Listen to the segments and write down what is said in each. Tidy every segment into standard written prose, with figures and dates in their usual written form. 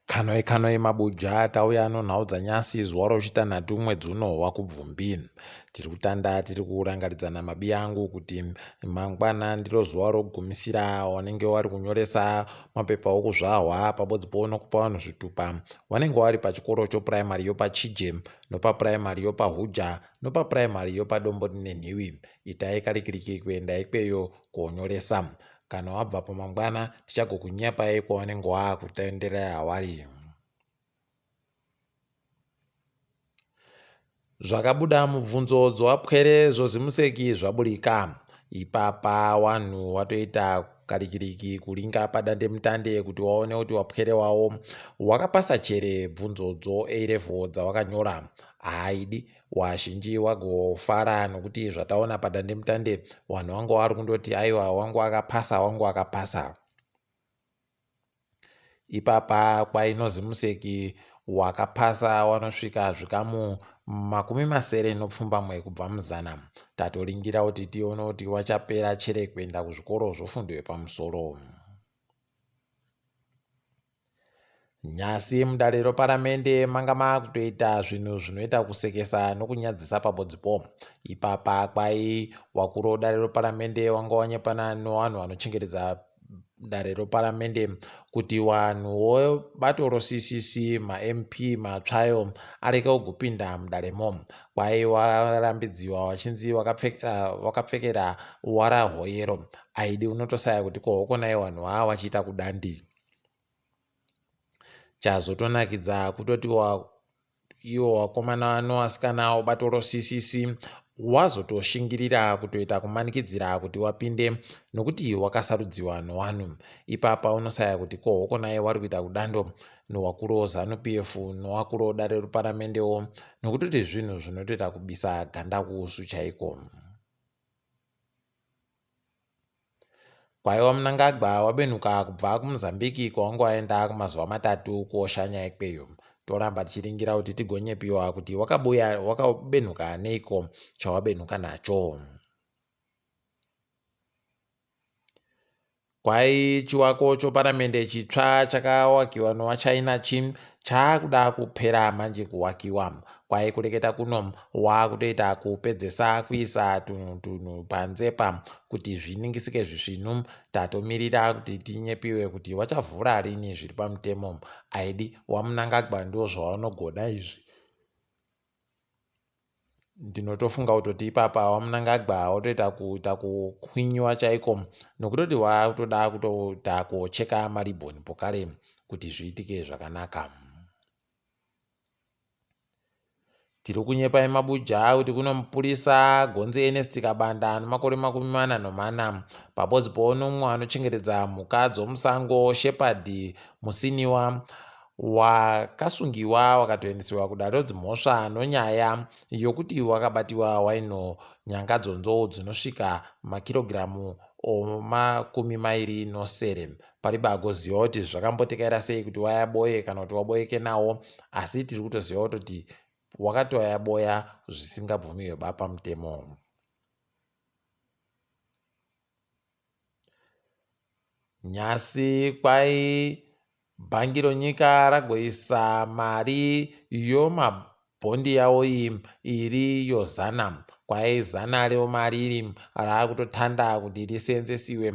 Kanoi mabuja tauya Nhau dzanyasi zuva rochitanhatu mwedzi uno waKubvumbi. Tiri kutanda tiri kurangaridzana mabi angu kuti mangwana ndiro zuva rokugumisira wanenge wari kunyoresa mapepa okuzvahwa pabodzi pounokupa vanhu zvitupa wanenge wari pachikoro chopuraimari yopaChije nopapuraimari yopaHuja nopapuraimari yopaDombo neNhiwi. Itai karikiriki kuenda ikweyo konyoresa. Kana wabva pamangwana tichagokunyepai kwawanenge wakutenderera hawari. Zvakabuda mubvunzo dzowapwere zvozimuseki zvaburika. Ipapa wanhu watoita karikiriki kuringa padandemutande kuti waone kuti wapwere wawo wakapasa chere bvunzodzo A-level dzawakanyora. Haidi wazhinji wagofara nokuti zvataona padandemutande vanhu vangu vari kundoti aiwa wangu akapasa. Ipapa kwainozimuseki wakapasa wanosvika zvikamu 90 kubva muzana. Tatoringira kuti tione kuti wachapera chere kuenda kuzvikoro zvofundo yepamusoro. Nyasi mudare roparamende manga makutoita zvinhu zvinoita kusekesa nokunyadzisa pabodzipo. Ipapa kwai wakuru dare roparamende wanga wanyepana nevanhu vanochengetedza dare roparamende kuti wanhu webato roCCC maMP matsvayo areke kugopinda mudaremo. Kwai warambidziwa wachinzi wakapfekera wara yero. Aidi unotosaya kuti kohokonai wanhu ava wachiita kudandi. Chazotonakidza kutoti iwo wakomana nowasikana webato roCCC wazotoshingirira kutoita kumanikidzira kuti wapinde nokuti wakasarudziwa newanhu. Ipapa unosaya kuti kohokonai wari kuita kudando nowakuru ZANU-PF nowakuru dare roparamendewo nokutoti zvinhu zvinotoita kubisa ganda kuusu chaiko. Kwaiwa Mnangagwa wabenhuka kubva kuMozambique kwawanga waenda kumazuva 3 koshanya ikweyo. Toramba tichiringira kuti tigonyepiwa kuti wakabenhuka neiko chawabenhuka nacho. Kwai chiwako choparamende chitsva chakawakiwa nowaChina chaakuda kupera manje kuwakiwa. Kwai kureketa kuno wakutoita kupedzesa kuisa tunhu panzepa kuti zviningisike zvisvinu. Tatomirira kuti tinyepiwe kuti wachavhura rini zviri pamutemo. Aidi waMnangagwa ndo zvawanogona izvi. Ndinotofunga kutoti ipapa waMnangagwa watoita kukwinyiwa chaiko nokutoti wakutoda kutoita kocheka maribhoni pokare kuti zviitike zvakanaka. Tiri kunyepai mabuja kuti kuno mupurisa gonzi Ernest Kabanda nemakore 44 pabodzi pounomwe anochengetedza mhuka dzomusango Shepherd Musiniwa wakasungiwa wakatoendesiwa kudare rodzimhosva nonyaya yokuti wakabatiwa waino nyanga dzonzo dzinosvika makirogiramu 20 pariba agoziva kuti zvakambotekera sei kuti wayaboye kana kuti waboyeke nawo, asi tiri kutoziva kuti wakatoyaboya zvisingabvumiwe pamutemo. Nyasi kwai bhangi ronyika ragoisa mari yomabhondi yawo iri yozana. Kwai zana remari iri raakutotanda kuti riseenzesiwe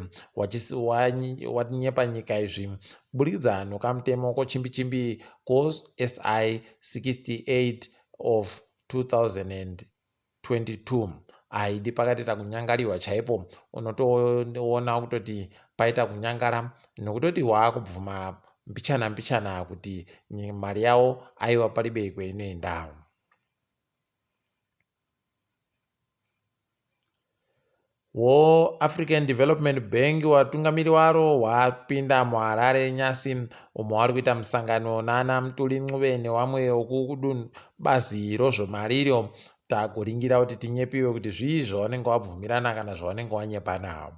wanyepa nyika izvi kuburikidza nokamutemo kochimbi-chimbi koSI 68 of 2022. Haidi pakatoita kunyangariwa chaipo. Unotoona kutoti paita kunyangara nokutoti waakubvuma mbichana kuti mari yawo aiwa paribe kwainoenda. African Development Bank watungamiri waro wapinda muHarare Nyasi umwe wari kuita musangano nana Mutuli Ncube nevamwe bazi rozvomariro. Tagoringira kuti tinyepiwe kuti zvii zvawanenge wabvumirana kana zvawanenge wanyepana.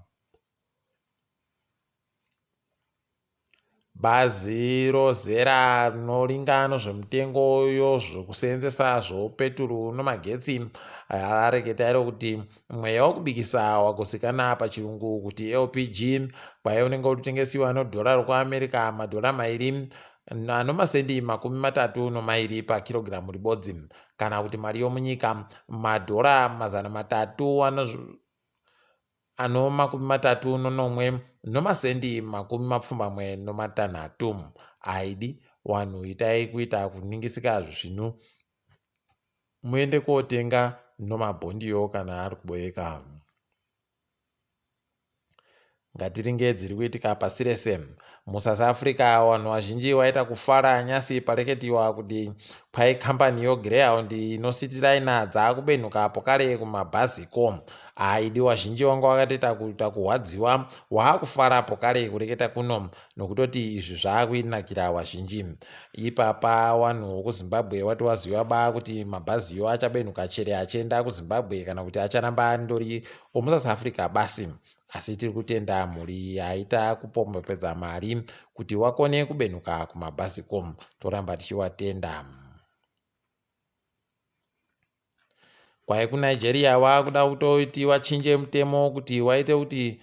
Bazi rozera rinoringa nezvemutengo zvokuseenzesa zvopeturu nemagetsi rareketa kuti mweya wokubikisa wagosikana pachirungu kuti LPG kwai unenge uchitengesiwa $1 rekuAmerica $2 nomasendi 32 pakirogiramu ribodzi, kana kuti mari yomunyika madhora 300 ano 31 nomasendi 26. Aidi wanhu itai kuita kuningisika zvinu muende kotenga nomabhondiyo kana ari kuboeka. Ngatiringe dziri kuitika pasi rese. MuSouth Africa vanhu vazhinji vaita kufara nyasi pareketiwa kuti kwai kambani yoGreyhound inositiraina dzaakubenhuka pokare kumabhaziko. Aidi vazhinji vanga vakatoita kuita kuhwadziwa waakufara pokare kureketa kuno nokutoti izvi zvaakuinakira vazhinji. Ipapa vanhu vekuZimbabwe vati vaziva ba kuti mabhaziyo achabenhuka chere achienda kuZimbabwe kana kuti acharamba andori omuSouth Africa basi. Asi tiri kutenda mhuri yaita kupombopedza mari kuti wakone kubenhuka kumabhaziko, toramba tichivatenda. Kwai kuNigeria waakuda kutoti vachinje mutemo kuti waite kuti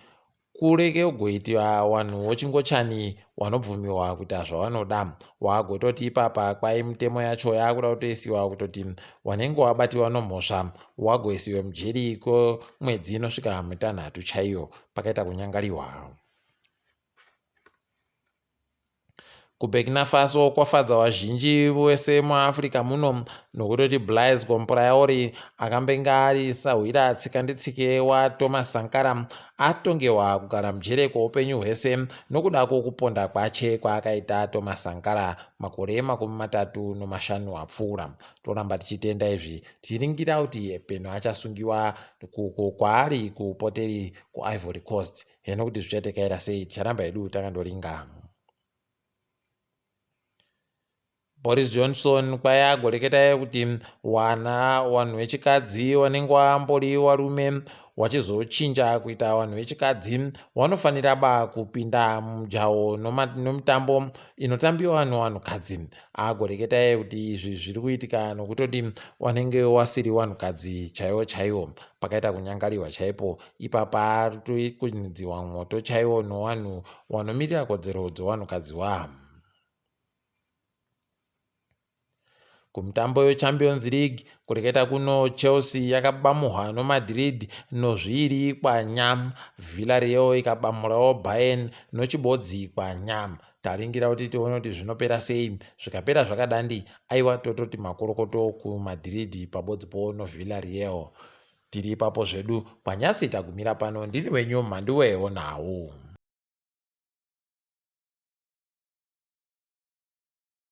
kureke kugoitwa vanhu vochingochani vanobvumiwa kuita zvavanoda. Waagototi ipapa kwai mitemo yacho yaakuda kutoisiwa kutoti vanenge wabatiwa nomhosva wagoisiwe mujeri kwemwedzi inosvika 6 chaiyo. Pakaita kunyangariwa. KuBurkina Faso kwafadza vazhinji vose muAfrica muno nokutoti Blaise Compaoré akambenga ari sahwira tsika nditsike waThomas Sankara atongewa kugara mujere kweupenyu hwese nokuda kwokuponda kwache kwaakaita Thomas Sankara makore 35 apfuura. Toramba tichitenda izvi tichiringira kuti penyu achasungiwa kwaari kupoteri kuIvory Coast. Heno kuti zvichaitekaira sei ticharamba hedu takandoringa. Boris Johnson kwai agoreketa kuti vanhu vechikadzi vanenge vambori varume vachizochinja kuita vanhu vechikadzi vanofanira ba kupinda mujaho nomutambo inotambiwa nevanhukadzi. Agoreketa kuti izvi zviri kuitika nokutoti vanenge vasiri vanhukadzi chaivo chaivo. Pakaita kunyangariwa chaipo. Ipapa ari kunidziwa mwoto chaivo nevanhu vanomirira kodzero dzevanhukadzi wa. Kumutambo weChampions League kureketa kuno Chelsea yakabamuhwa noMadrid nozviri kwanya. Villarreal ikabamurawo Bayern nochibodzi kwanya. Taringira kuti tione kuti zvinopera sei. Zvikapera zvakadandi aiwa tototi makorokoto kuMadrid pabodzipo noVillarreal. Tiri ipapo zvedu panyasi tagumira pano. Ndini wenyu MaMhanduwe WeNhau.